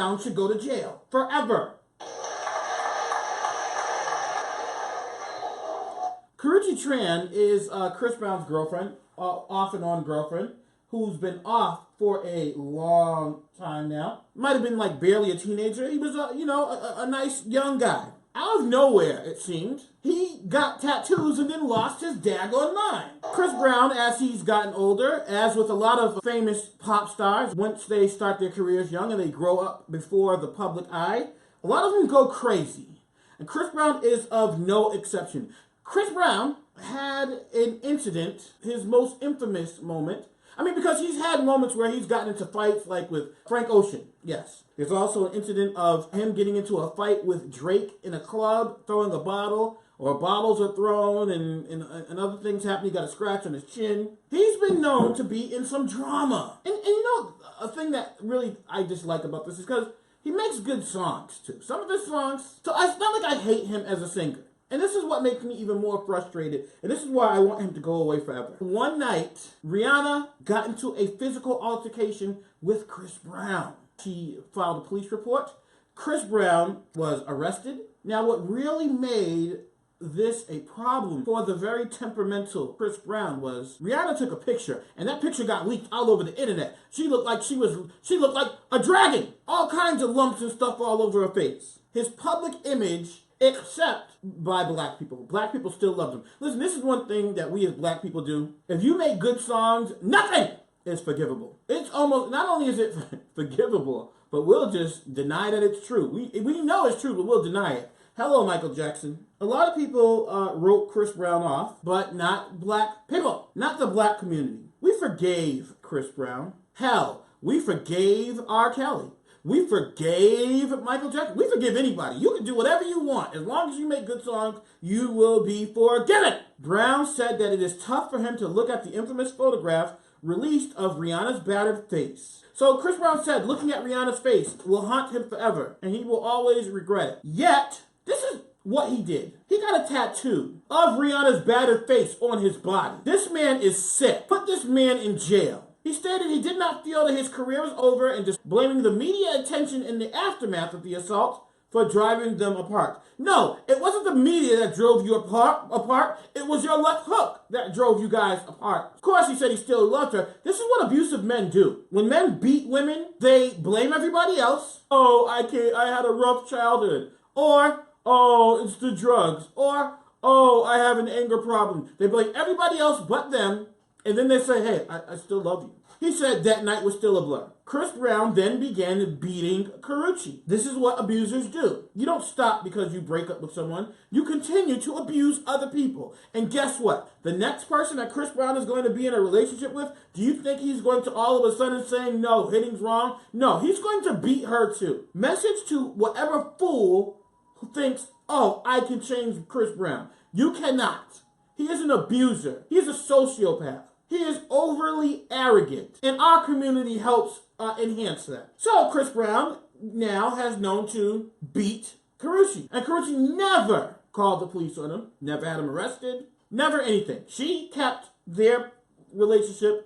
Brown should go to jail forever. Karrueche Tran is Chris Brown's girlfriend, off and on girlfriend, who's been off for a long time now. Might have been like barely a teenager. He was a nice young guy. Out of nowhere, it seemed, he got tattoos and then lost his daggone mind. Chris Brown, as he's gotten older, as with a lot of famous pop stars, once they start their careers young and they grow up before the public eye, a lot of them go crazy. And Chris Brown is of no exception. Chris Brown had an incident, his most infamous moment. I mean, because he's had moments where he's gotten into fights, like with Frank Ocean, yes. There's also an incident of him getting into a fight with Drake in a club, throwing a bottle, or bottles are thrown, and other things happen. He got a scratch on his chin. He's been known to be in some drama. And you know, a thing that really I dislike about this is because he makes good songs, too. Some of his songs, so it's not like I hate him as a singer. And this is what makes me even more frustrated. And this is why I want him to go away forever. One night, Rihanna got into a physical altercation with Chris Brown. She filed a police report. Chris Brown was arrested. Now, what really made this a problem for the very temperamental Chris Brown was Rihanna took a picture, and that picture got leaked all over the internet. She looked like a dragon. All kinds of lumps and stuff all over her face. His public image, except by black people. Black people still love them. Listen, this is one thing that we as black people do. If you make good songs, nothing is forgivable. It's almost, not only is it forgivable, but we'll just deny that it's true. We know it's true, but we'll deny it. Hello, Michael Jackson. A lot of people wrote Chris Brown off, but not black people. Not the black community. We forgave Chris Brown. Hell, we forgave R. Kelly. We forgave Michael Jackson. We forgive anybody. You can do whatever you want. As long as you make good songs, you will be forgiven. Brown said that it is tough for him to look at the infamous photograph released of Rihanna's battered face. So Chris Brown said looking at Rihanna's face will haunt him forever, and he will always regret it. Yet, this is what he did. He got a tattoo of Rihanna's battered face on his body. This man is sick. Put this man in jail. He stated he did not feel that his career was over and just blaming the media attention in the aftermath of the assault for driving them apart. No, it wasn't the media that drove you apart. It was your left hook that drove you guys apart. Of course, he said he still loved her. This is what abusive men do. When men beat women, they blame everybody else. Oh, I had a rough childhood. Or, oh, it's the drugs. Or, oh, I have an anger problem. They blame everybody else but them. And then they say, hey, I still love you. He said that night was still a blur. Chris Brown then began beating Karrueche. This is what abusers do. You don't stop because you break up with someone. You continue to abuse other people. And guess what? The next person that Chris Brown is going to be in a relationship with, do you think he's going to all of a sudden say, no, hitting's wrong? No, he's going to beat her too. Message to whatever fool who thinks, oh, I can change Chris Brown. You cannot. He is an abuser. He is a sociopath. He is overly arrogant, and our community helps enhance that. So Chris Brown now has known to beat Karrueche, and Karrueche never called the police on him, never had him arrested, never anything. She kept their relationship,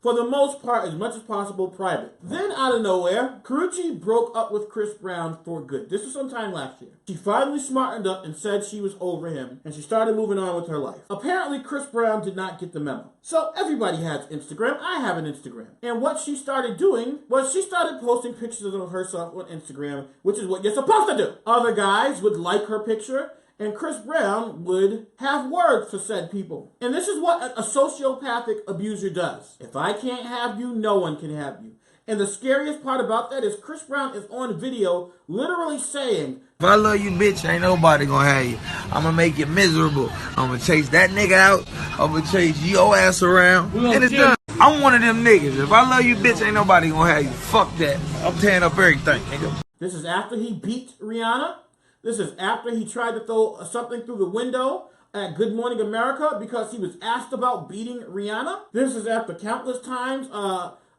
for the most part, as much as possible, private. Then, out of nowhere, Karrueche broke up with Chris Brown for good. This was sometime last year. She finally smartened up and said she was over him, and she started moving on with her life. Apparently, Chris Brown did not get the memo. So, everybody has Instagram. I have an Instagram. And what she started doing was she started posting pictures of herself on Instagram, which is what you're supposed to do. Other guys would like her picture, and Chris Brown would have words for said people. And this is what a sociopathic abuser does. If I can't have you, no one can have you. And the scariest part about that is Chris Brown is on video literally saying, if I love you, bitch, ain't nobody gonna have you. I'm gonna make you miserable. I'm gonna chase that nigga out. I'm gonna chase your ass around. And it's done. I'm one of them niggas. If I love you, bitch, ain't nobody gonna have you. Fuck that. I'm tearing up everything, nigga. This is after he beat Rihanna. This is after he tried to throw something through the window at Good Morning America because he was asked about beating Rihanna. This is after countless times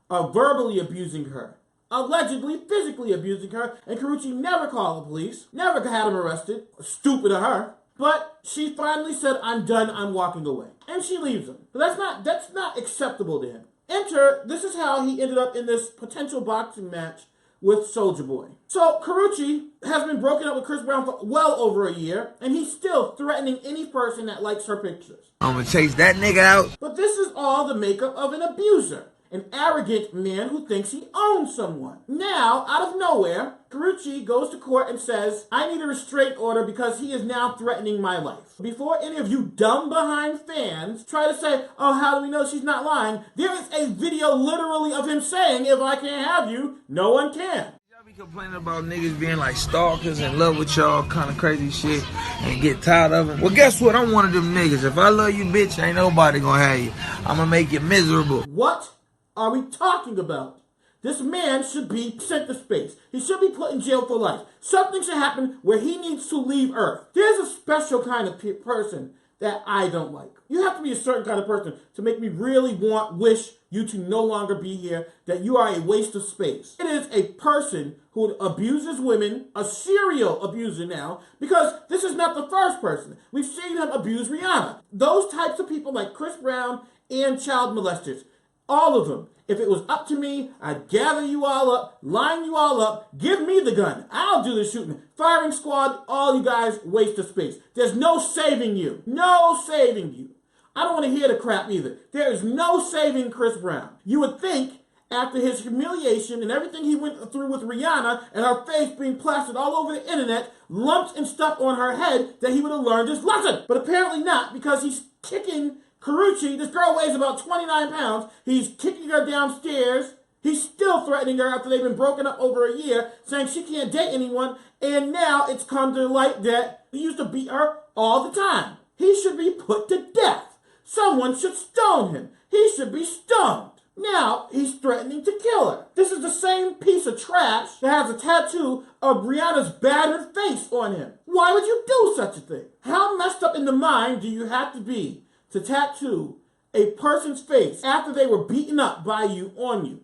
verbally abusing her, allegedly physically abusing her, and Karrueche never called the police, never had him arrested. Stupid of her. But she finally said, I'm done, I'm walking away. And she leaves him. But that's not acceptable to him. Enter, this is how he ended up in this potential boxing match with Soulja Boy. So Karrueche has been broken up with Chris Brown for well over a year, and he's still threatening any person that likes her pictures. I'm gonna chase that nigga out. But this is all the makeup of an abuser. An arrogant man who thinks he owns someone. Now, out of nowhere, Karrueche goes to court and says, I need a restraint order because he is now threatening my life. Before any of you dumb behind fans try to say, oh, how do we know she's not lying? There is a video literally of him saying, if I can't have you, no one can. Y'all be complaining about niggas being like stalkers, in love with y'all, kind of crazy shit, and get tired of it. Well, guess what? I'm one of them niggas. If I love you, bitch, ain't nobody gonna have you. I'm gonna make you miserable. What are we talking about? This man should be sent to space. He should be put in jail for life. Something should happen where he needs to leave Earth. There's a special kind of person that I don't like. You have to be a certain kind of person to make me really wish you to no longer be here, that you are a waste of space. It is a person who abuses women, a serial abuser now, because this is not the first person. We've seen him abuse Rihanna. Those types of people like Chris Brown and child molesters, all of them. If it was up to me, I'd gather you all up, line you all up, give me the gun. I'll do the shooting. Firing squad, all you guys waste of space. There's no saving you. No saving you. I don't want to hear the crap either. There is no saving Chris Brown. You would think after his humiliation and everything he went through with Rihanna and her face being plastered all over the internet, lumps and stuff on her head, that he would have learned his lesson. But apparently not, because he's kicking Karrueche. This girl weighs about 29 pounds. He's kicking her downstairs. He's still threatening her after they've been broken up over a year, saying she can't date anyone. And now it's come to light that he used to beat her all the time. He should be put to death. Someone should stone him. He should be stoned. Now he's threatening to kill her. This is the same piece of trash that has a tattoo of Rihanna's battered face on him. Why would you do such a thing? How messed up in the mind do you have to be to tattoo a person's face after they were beaten up by you on you?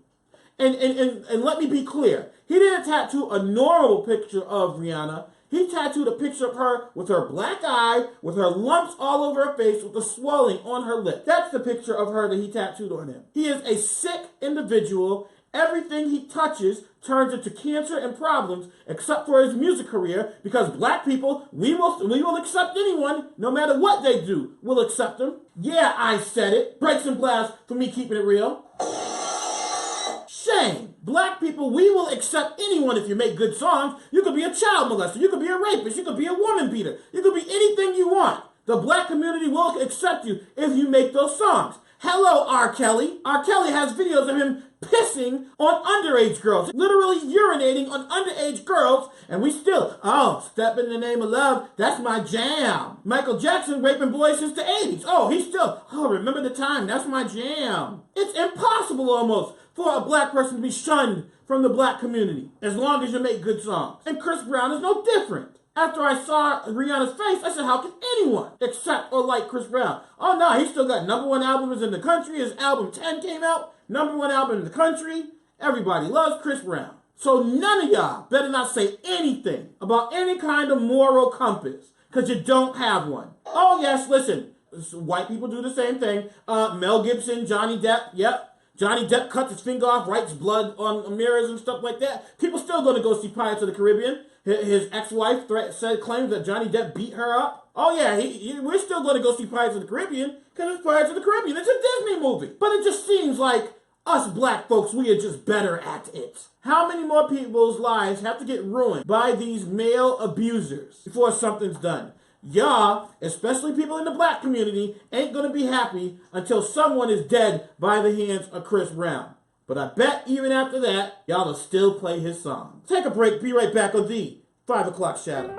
And let me be clear. He didn't tattoo a normal picture of Rihanna. He tattooed a picture of her with her black eye, with her lumps all over her face, with the swelling on her lip. That's the picture of her that he tattooed on him. He is a sick individual. Everything he touches turns into cancer and problems, except for his music career, because black people, we will accept anyone, no matter what they do, we'll accept them. Yeah, I said it. Breaks and blasts for me keeping it real. Shame. Black people, we will accept anyone if you make good songs. You could be a child molester. You could be a rapist. You could be a woman beater. You could be anything you want. The black community will accept you if you make those songs. Hello, R. Kelly. R. Kelly has videos of him pissing on underage girls, literally urinating on underage girls, and we still, Step in the Name of Love, that's my jam. Michael Jackson raping boys since the 80s. He's still, remember the time, that's my jam. It's impossible almost for a black person to be shunned from the black community as long as you make good songs. And Chris Brown is no different. After I saw Rihanna's face, I said, how can anyone accept or like Chris Brown? Oh no, he still got #1 albums in the country. His album 10 came out, #1 album in the country. Everybody loves Chris Brown. So none of y'all better not say anything about any kind of moral compass, because you don't have one. Oh yes, listen, white people do the same thing. Mel Gibson, Johnny Depp, yep. Johnny Depp cuts his finger off, writes blood on mirrors and stuff like that. People still going to go see Pirates of the Caribbean. His ex-wife claims that Johnny Depp beat her up. Oh yeah, we're still going to go see Pirates of the Caribbean because it's Pirates of the Caribbean. It's a Disney movie. But it just seems like us black folks, we are just better at it. How many more people's lives have to get ruined by these male abusers before something's done? Y'all, especially people in the black community, ain't going to be happy until someone is dead by the hands of Chris Brown. But I bet even after that, y'all will still play his song. Take a break. Be right back on the 5 o'clock shadow.